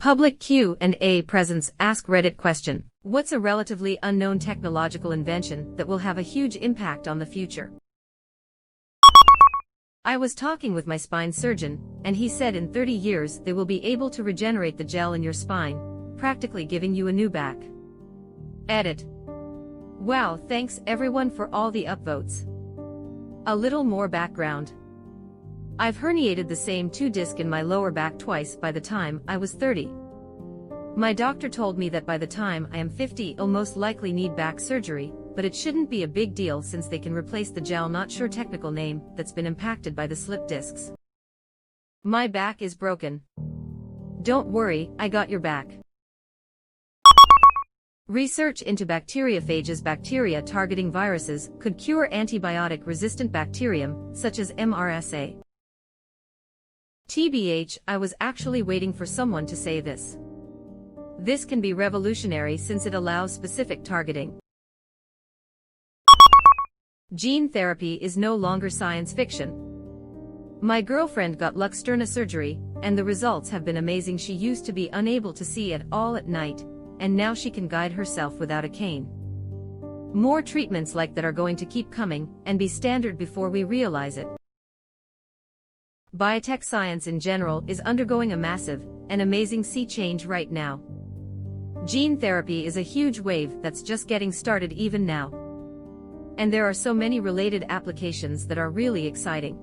Public Q&A presents AskReddit question. What's a relatively unknown technological invention that will have a huge impact on the future? I was talking with my spine surgeon, and he said in 30 years they will be able to regenerate the gel in your spine, practically giving you a new back. Edit. Wow, thanks everyone for all the upvotes. A little more background. I've herniated the same 2 disc in my lower back twice by the time I was 30. My doctor told me that by the time I am 50 I'll most likely need back surgery, but it shouldn't be a big deal since they can replace the gel, not sure technical name, that's been impacted by the slip discs. My back is broken. Don't worry, I got your back. Research into bacteriophages, bacteria targeting viruses, could cure antibiotic-resistant bacterium, such as MRSA. TBH, I was actually waiting for someone to say this. This can be revolutionary since it allows specific targeting. Gene therapy is no longer science fiction. My girlfriend got Luxturna surgery, and the results have been amazing. She used to be unable to see at all at night, and now she can guide herself without a cane. More treatments like that are going to keep coming, and be standard before we realize it. Biotech science in general is undergoing a massive and amazing sea change right now. Gene therapy is a huge wave that's just getting started even now. And there are so many related applications that are really exciting.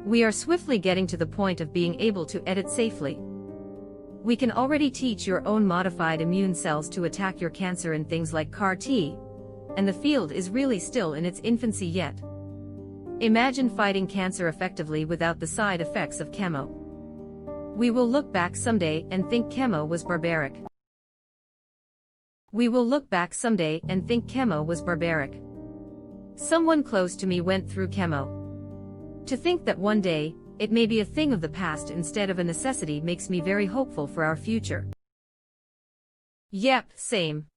We are swiftly getting to the point of being able to edit safely. We can already teach your own modified immune cells to attack your cancer in things like CAR-T, and the field is really still in its infancy yet. Imagine fighting cancer effectively without the side effects of chemo. We will look back someday and think chemo was barbaric. We will look back someday and think chemo was barbaric. Someone close to me went through chemo. To think that one day, it may be a thing of the past instead of a necessity makes me very hopeful for our future. Yep, same.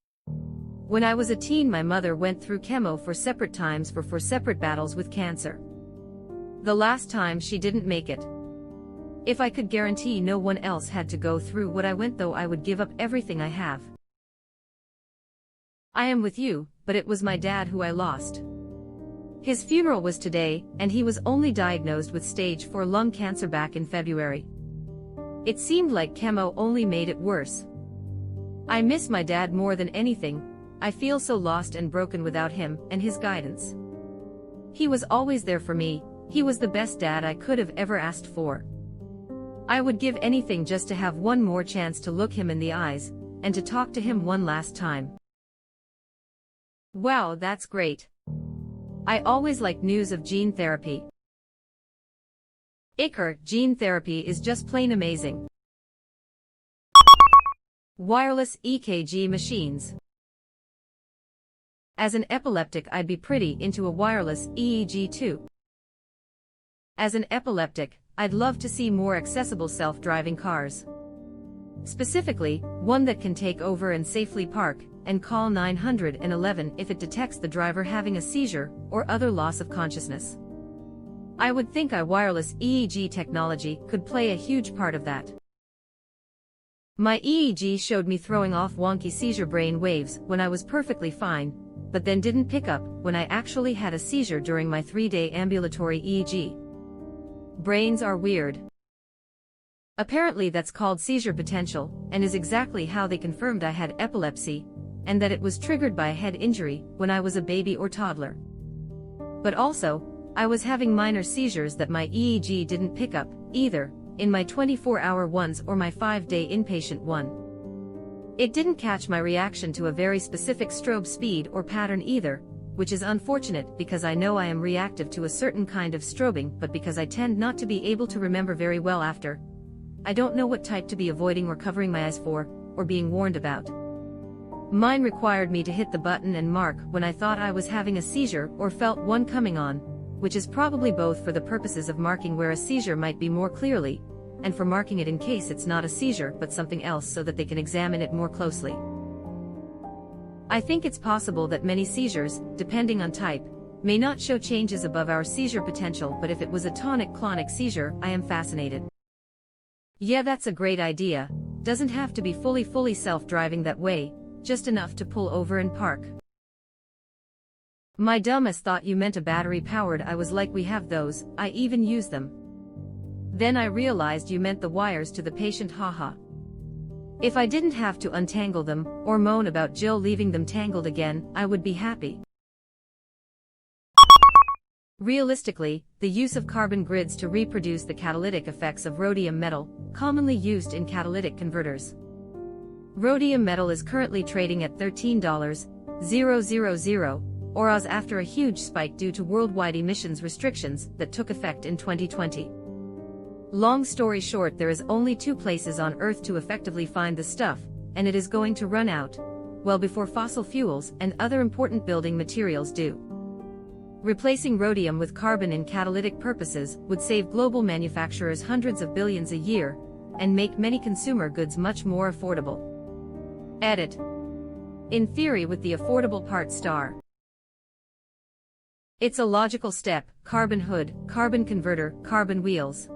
When I was a teen, my mother went through chemo for separate times for separate battles with cancer. The last time she didn't make it. If I could guarantee no one else had to go through what I went, though, I would give up everything I have. I am with you, but it was my dad who I lost. His funeral was today, and he was only diagnosed with stage 4 lung cancer back in February. It seemed like chemo only made it worse. I miss my dad more than anything. I feel so lost and broken without him and his guidance. He was always there for me. He was the best dad I could have ever asked for. I would give anything just to have one more chance to look him in the eyes, and to talk to him one last time. Wow, that's great. I always like news of gene therapy. Gene therapy is just plain amazing. Wireless EKG machines. As an epileptic, I'd be pretty into a wireless EEG too. As an epileptic, I'd love to see more accessible self-driving cars. Specifically, one that can take over and safely park, and call 911 if it detects the driver having a seizure or other loss of consciousness. I would think a wireless EEG technology could play a huge part of that. My EEG showed me throwing off wonky seizure brain waves when I was perfectly fine, but then didn't pick up when I actually had a seizure during my 3-day ambulatory EEG. Brains are weird. Apparently that's called seizure potential, and is exactly how they confirmed I had epilepsy, and that it was triggered by a head injury when I was a baby or toddler. But also, I was having minor seizures that my EEG didn't pick up, either, in my 24-hour ones or my 5-day inpatient one. It didn't catch my reaction to a very specific strobe speed or pattern either, which is unfortunate because I know I am reactive to a certain kind of strobing, but because I tend not to be able to remember very well after. I don't know what type to be avoiding or covering my eyes for, or being warned about. Mine required me to hit the button and mark when I thought I was having a seizure or felt one coming on, which is probably both for the purposes of marking where a seizure might be more clearly, and for marking it in case it's not a seizure but something else so that they can examine it more closely. I think it's possible that many seizures, depending on type, may not show changes above our seizure potential, but if it was a tonic-clonic seizure, I am fascinated. Yeah, that's a great idea, Doesn't have to be fully self-driving that way, just enough to pull over and park. My dumbass thought you meant a battery-powered. I was like, we have those, I even use them. Then I realized you meant the wires to the patient, haha. If I didn't have to untangle them, or moan about Jill leaving them tangled again, I would be happy. Realistically, the use of carbon grids to reproduce the catalytic effects of rhodium metal, commonly used in catalytic converters. Rhodium metal is currently trading at $13,000, or Oz after a huge spike due to worldwide emissions restrictions that took effect in 2020. Long story short, there is only 2 places on Earth to effectively find the stuff, and it is going to run out, well before fossil fuels and other important building materials do. Replacing rhodium with carbon in catalytic purposes would save global manufacturers hundreds of billions a year, and make many consumer goods much more affordable. Edit. In theory, with the affordable part star. It's a logical step: carbon hood, carbon converter, carbon wheels.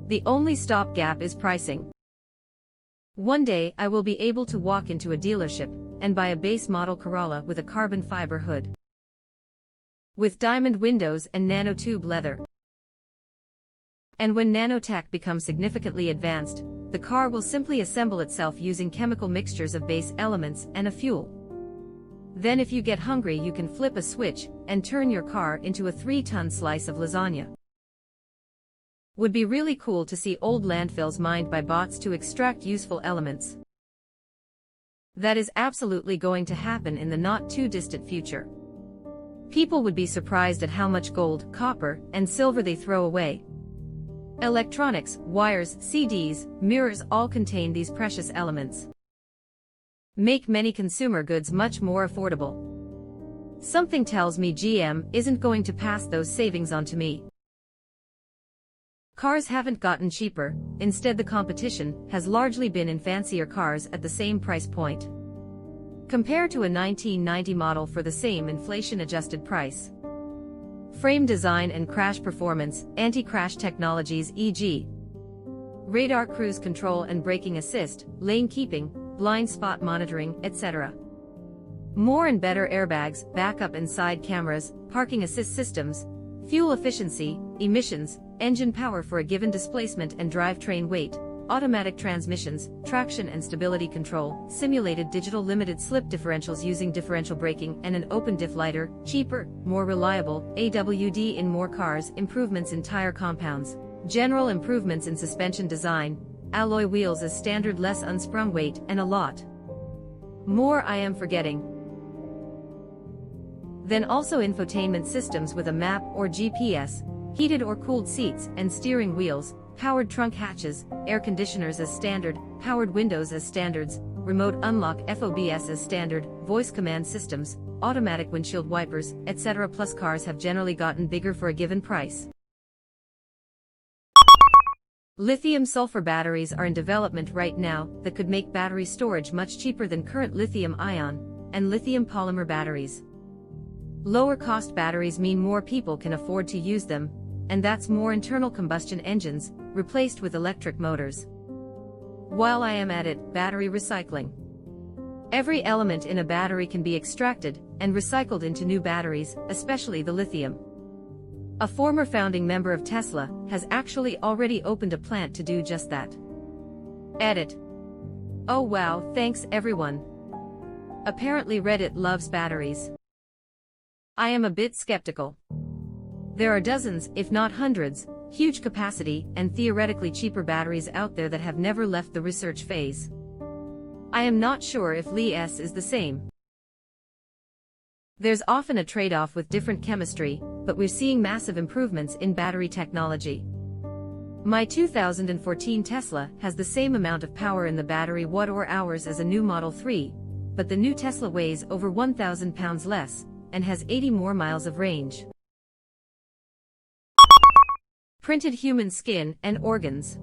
The only stopgap is pricing. One day I will be able to walk into a dealership and buy a base model Corolla with a carbon fiber hood, with diamond windows and nanotube leather. And when nanotech becomes significantly advanced, the car will simply assemble itself using chemical mixtures of base elements and a fuel. Then if you get hungry, you can flip a switch and turn your car into a 3-ton slice of lasagna. Would be really cool to see old landfills mined by bots to extract useful elements. That is absolutely going to happen in the not too distant future. People would be surprised at how much gold, copper, and silver they throw away. Electronics, wires, CDs, mirrors all contain these precious elements. Make many consumer goods much more affordable. Something tells me GM isn't going to pass those savings on to me. Cars haven't gotten cheaper, instead the competition has largely been in fancier cars at the same price point. Compare to a 1990 model for the same inflation-adjusted price. Frame design and crash performance, anti-crash technologies e.g. radar cruise control and braking assist, lane keeping, blind spot monitoring, etc. More and better airbags, backup and side cameras, parking assist systems, fuel efficiency, emissions, engine power for a given displacement and drivetrain weight, automatic transmissions, traction and stability control, simulated digital limited slip differentials using differential braking and an open diff lighter, cheaper, more reliable, AWD in more cars, improvements in tire compounds, general improvements in suspension design, alloy wheels as standard, less unsprung weight, and a lot more I am forgetting. Then also infotainment systems with a map or GPS, heated or cooled seats and steering wheels, powered trunk hatches, air conditioners as standard, powered windows as standards, remote unlock FOBS as standard, voice command systems, automatic windshield wipers, etc. Plus cars have generally gotten bigger for a given price. Lithium-sulfur batteries are in development right now that could make battery storage much cheaper than current lithium-ion and lithium polymer batteries. Lower cost batteries mean more people can afford to use them, and that's more internal combustion engines, replaced with electric motors. While I am at it, battery recycling. Every element in a battery can be extracted and recycled into new batteries, especially the lithium. A former founding member of Tesla has actually already opened a plant to do just that. Edit. Oh wow, thanks everyone. Apparently Reddit loves batteries. I am a bit skeptical. There are dozens, if not hundreds, huge capacity and theoretically cheaper batteries out there that have never left the research phase. I am not sure if Li-S is the same. There's often a trade-off with different chemistry, but we're seeing massive improvements in battery technology. My 2014 Tesla has the same amount of power in the battery watt-hours as a new Model 3, but the new Tesla weighs over 1,000 pounds less and has 80 more miles of range. Printed human skin and organs.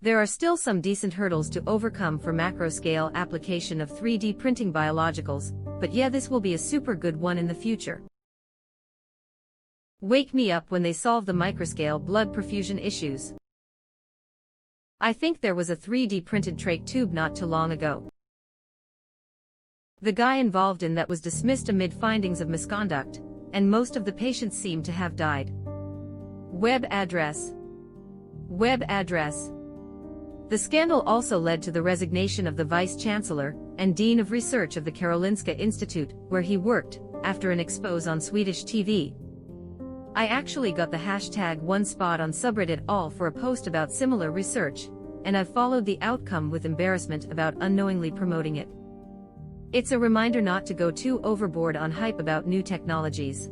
There are still some decent hurdles to overcome for macro-scale application of 3D printing biologicals, but yeah, this will be a super good one in the future. Wake me up when they solve the microscale blood perfusion issues. I think there was a 3D printed trach tube not too long ago. The guy involved in that was dismissed amid findings of misconduct, and most of the patients seem to have died. Web address. Web address. The scandal also led to the resignation of the vice-chancellor and dean of research of the Karolinska Institute, where he worked, after an expose on Swedish TV. I actually got the hashtag #OneSpot on subreddit all for a post about similar research, and I've followed the outcome with embarrassment about unknowingly promoting it. It's a reminder not to go too overboard on hype about new technologies.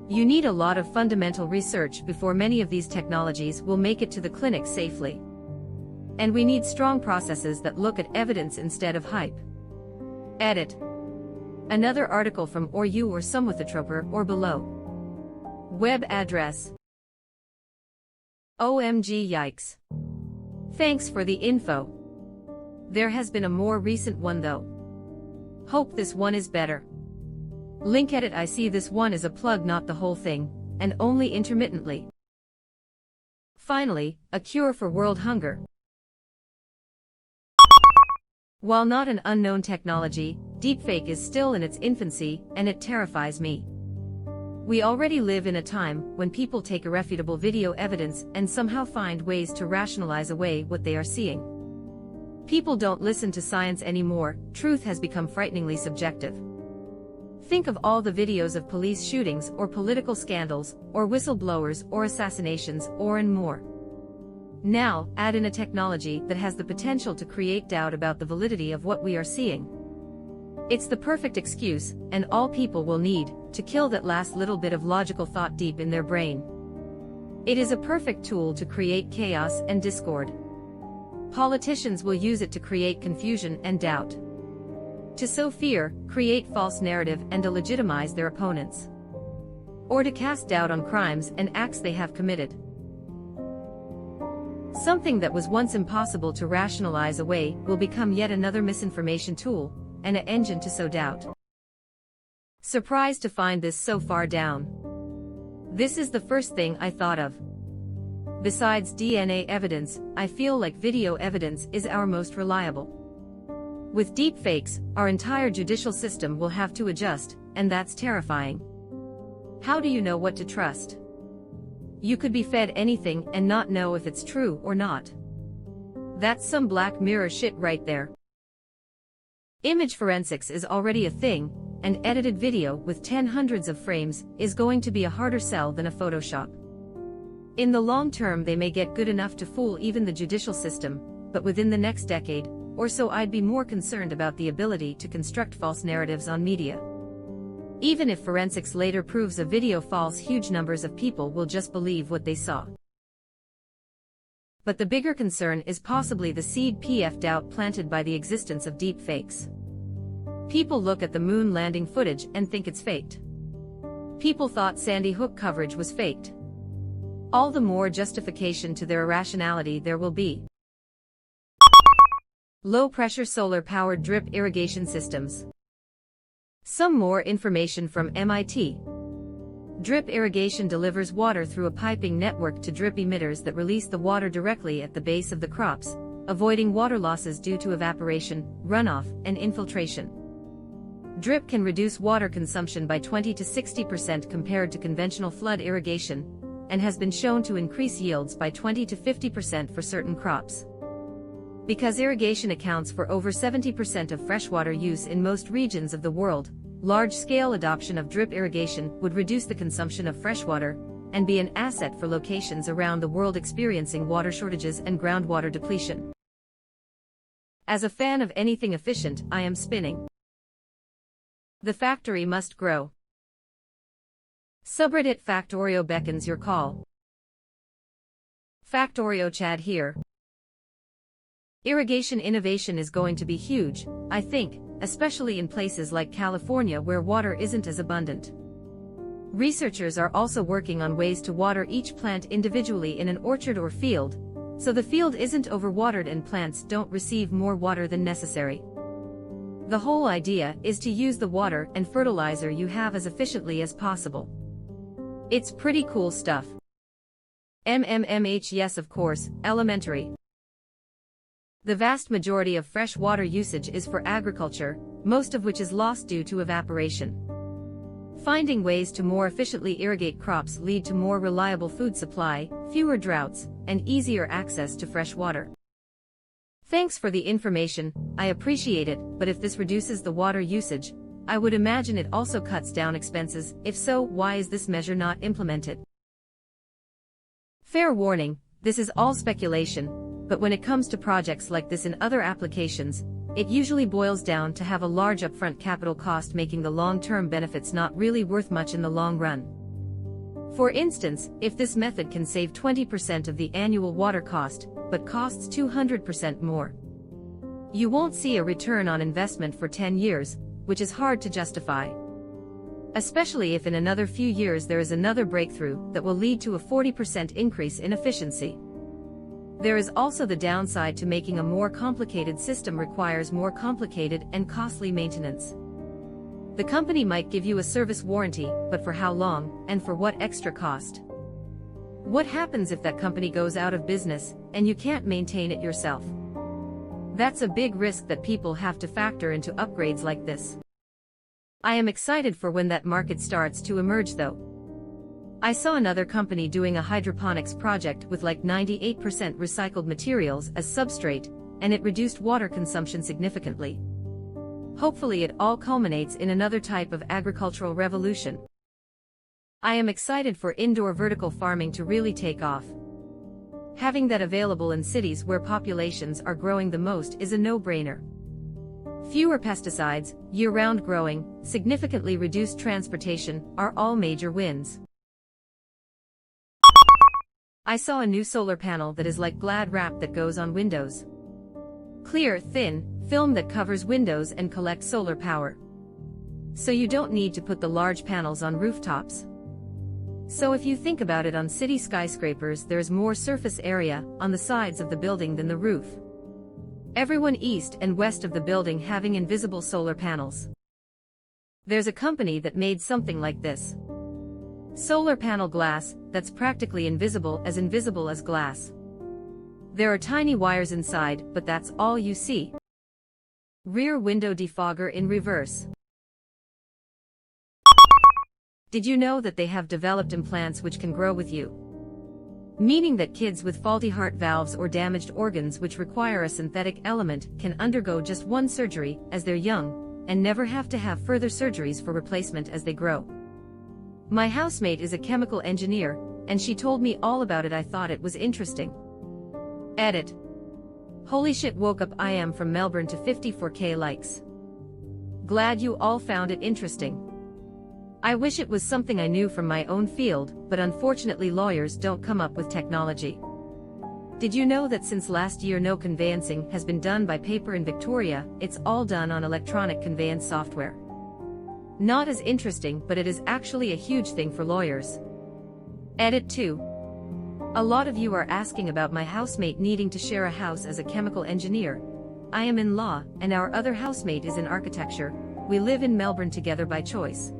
You need a lot of fundamental research before many of these technologies will make it to the clinic safely. And we need strong processes that look at evidence instead of hype. Edit. Another article from or you or Somewithatroper or below. Web address. OMG yikes. Thanks for the info. There has been a more recent one though. Hope this one is better. Link edit. I see this one is a plug, not the whole thing, and only intermittently. Finally, a cure for world hunger. While not an unknown technology, deepfake is still in its infancy, and it terrifies me. We already live in a time when people take irrefutable video evidence and somehow find ways to rationalize away what they are seeing. People don't listen to science anymore. Truth has become frighteningly subjective. Think of all the videos of police shootings or political scandals, or whistleblowers or assassinations and more. Now, add in a technology that has the potential to create doubt about the validity of what we are seeing. It's the perfect excuse, and all people will need, to kill that last little bit of logical thought deep in their brain. It is a perfect tool to create chaos and discord. Politicians will use it to create confusion and doubt. To sow fear, create false narrative and to legitimize their opponents. Or to cast doubt on crimes and acts they have committed. Something that was once impossible to rationalize away will become yet another misinformation tool, and an engine to sow doubt. Surprised to find this so far down. This is the first thing I thought of. Besides DNA evidence, I feel like video evidence is our most reliable. With deepfakes, our entire judicial system will have to adjust, and that's terrifying. How do you know what to trust? You could be fed anything and not know if it's true or not. That's some Black Mirror shit right there. Image forensics is already a thing, and edited video with 10 hundreds of frames is going to be a harder sell than a Photoshop. In the long term they may get good enough to fool even the judicial system, but within the next decade or so I'd be more concerned about the ability to construct false narratives on media. Even if forensics later proves a video false, huge numbers of people will just believe what they saw. But the bigger concern is possibly the seed PF doubt planted by the existence of deepfakes. People look at the moon landing footage and think it's faked. People thought Sandy Hook coverage was faked. All the more justification to their irrationality there will be. Low-pressure solar-powered drip irrigation systems. Some more information from MIT. Drip irrigation delivers water through a piping network to drip emitters that release the water directly at the base of the crops, avoiding water losses due to evaporation, runoff, and infiltration. Drip can reduce water consumption by 20 to 60% compared to conventional flood irrigation, and has been shown to increase yields by 20 to 50% for certain crops. Because irrigation accounts for over 70% of freshwater use in most regions of the world, large-scale adoption of drip irrigation would reduce the consumption of freshwater and be an asset for locations around the world experiencing water shortages and groundwater depletion. As a fan of anything efficient, I am spinning. The factory must grow. Subreddit Factorio beckons your call. Factorio Chad here. Irrigation innovation is going to be huge, I think, especially in places like California where water isn't as abundant. Researchers are also working on ways to water each plant individually in an orchard or field, so the field isn't overwatered and plants don't receive more water than necessary. The whole idea is to use the water and fertilizer you have as efficiently as possible. It's pretty cool stuff. MMMH, yes of course, elementary. The vast majority of fresh water usage is for agriculture, most of which is lost due to evaporation. Finding ways to more efficiently irrigate crops lead to more reliable food supply, fewer droughts, and easier access to fresh water. Thanks for the information, I appreciate it, but if this reduces the water usage, I would imagine it also cuts down expenses. If so, why is this measure not implemented? Fair warning, this is all speculation, but when it comes to projects like this in other applications, it usually boils down to have a large upfront capital cost, making the long-term benefits not really worth much in the long run. For instance, if this method can save 20% of the annual water cost, but costs 200% more, you won't see a return on investment for 10 years, which is hard to justify. Especially if in another few years there is another breakthrough that will lead to a 40% increase in efficiency. There is also the downside to making a more complicated system requires more complicated and costly maintenance. The company might give you a service warranty, but for how long, and for what extra cost? What happens if that company goes out of business, and you can't maintain it yourself? That's a big risk that people have to factor into upgrades like this. I am excited for when that market starts to emerge though. I saw another company doing a hydroponics project with like 98% recycled materials as substrate, and it reduced water consumption significantly. Hopefully it all culminates in another type of agricultural revolution. I am excited for indoor vertical farming to really take off. Having that available in cities where populations are growing the most is a no-brainer. Fewer pesticides, year-round growing, significantly reduced transportation are all major wins. I saw a new solar panel that is like Glad wrap that goes on windows. Clear, thin film that covers windows and collects solar power. So you don't need to put the large panels on rooftops. So if you think about it, on city skyscrapers there's more surface area on the sides of the building than the roof. Everyone east and west of the building having invisible solar panels. There's a company that made something like this. Solar panel glass, that's practically invisible as glass. There are tiny wires inside, but that's all you see. Rear window defogger in reverse. Did you know that they have developed implants which can grow with you? Meaning that kids with faulty heart valves or damaged organs which require a synthetic element can undergo just one surgery as they're young, and never have to have further surgeries for replacement as they grow. My housemate is a chemical engineer, and she told me all about it. I thought it was interesting. Edit. Holy shit, woke up I am from Melbourne to 54k likes. Glad you all found it interesting. I wish it was something I knew from my own field, but unfortunately lawyers don't come up with technology. Did you know that since last year no conveyancing has been done by paper in Victoria, it's all done on electronic conveyance software? Not as interesting, but it is actually a huge thing for lawyers. Edit 2. A lot of you are asking about my housemate needing to share a house as a chemical engineer. I am in law, and our other housemate is in architecture. We live in Melbourne together by choice.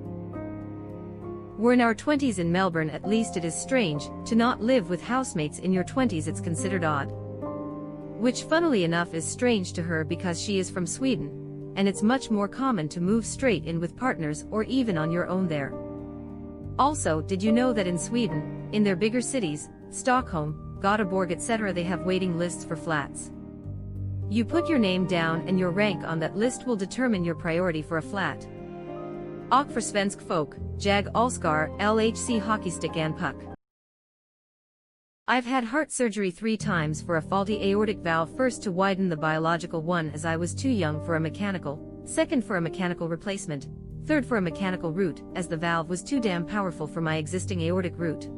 We're in our 20s in Melbourne. At least it is strange to not live with housemates in your 20s. It's considered odd. Which funnily enough is strange to her because she is from Sweden, and it's much more common to move straight in with partners or even on your own there. Also, did you know that in Sweden, in their bigger cities, Stockholm, Göteborg etc., they have waiting lists for flats? You put your name down and your rank on that list will determine your priority for a flat. Och för svensk folk, jag älskar LHC hockeystick and puck. I've had heart surgery 3 times for a faulty aortic valve, first to widen the biological one as I was too young for a mechanical, second for a mechanical replacement, third for a mechanical route as the valve was too damn powerful for my existing aortic route.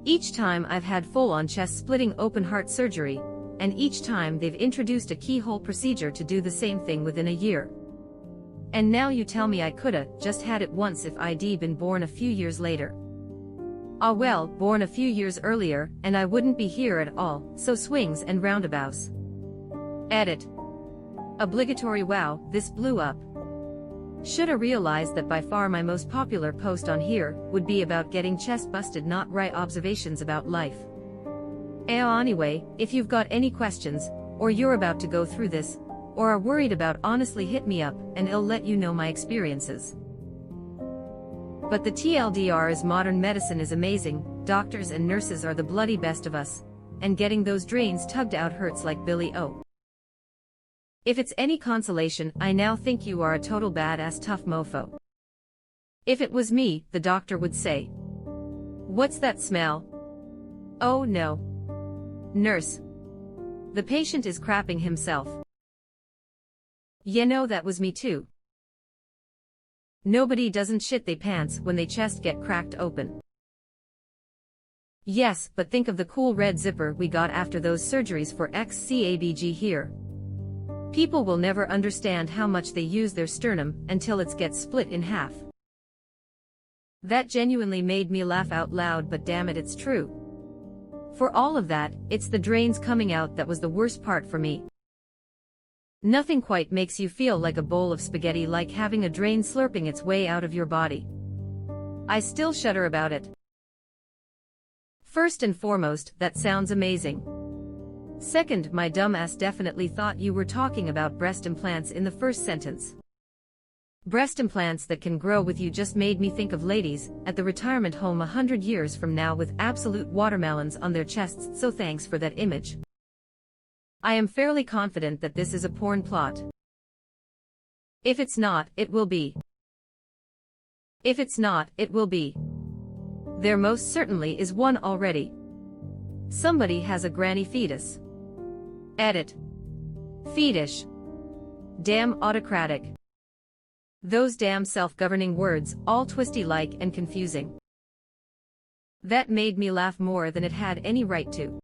Each time I've had full-on chest-splitting open heart surgery, and each time they've introduced a keyhole procedure to do the same thing within a year. And now you tell me I coulda just had it once if I'd been born a few years later. Ah well, born a few years earlier, and I wouldn't be here at all, so swings and roundabouts. Edit. Obligatory. Wow, this blew up. Shoulda realized that by far my most popular post on here would be about getting chest busted, not right observations about life. Anyway, if you've got any questions, or you're about to go through this, or are worried about, honestly hit me up, and I'll let you know my experiences. But the TLDR is modern medicine is amazing, doctors and nurses are the bloody best of us, and getting those drains tugged out hurts like Billy O. If it's any consolation, I now think you are a total badass tough mofo. If it was me, the doctor would say. What's that smell? Oh no. Nurse. The patient is crapping himself. You know that was me too. Nobody doesn't shit they pants when they chest get cracked open. Yes, but think of the cool red zipper we got after those surgeries for XCABG here. People will never understand how much they use their sternum until it gets split in half. That genuinely made me laugh out loud, but damn it, it's true. For all of that, it's the drains coming out that was the worst part for me. Nothing quite makes you feel like a bowl of spaghetti like having a drain slurping its way out of your body. I still shudder about it. First and foremost, that sounds amazing. Second, my dumbass definitely thought you were talking about breast implants in the first sentence. Breast implants that can grow with you just made me think of ladies at the retirement home 100 years from now with absolute watermelons on their chests, so thanks for that image. I am fairly confident that this is a porn plot. If it's not, it will be. If it's not, it will be. There most certainly is one already. Somebody has a granny fetus. Edit. Fetish. Damn autocratic. Those damn self-governing words, all twisty-like and confusing. That made me laugh more than it had any right to.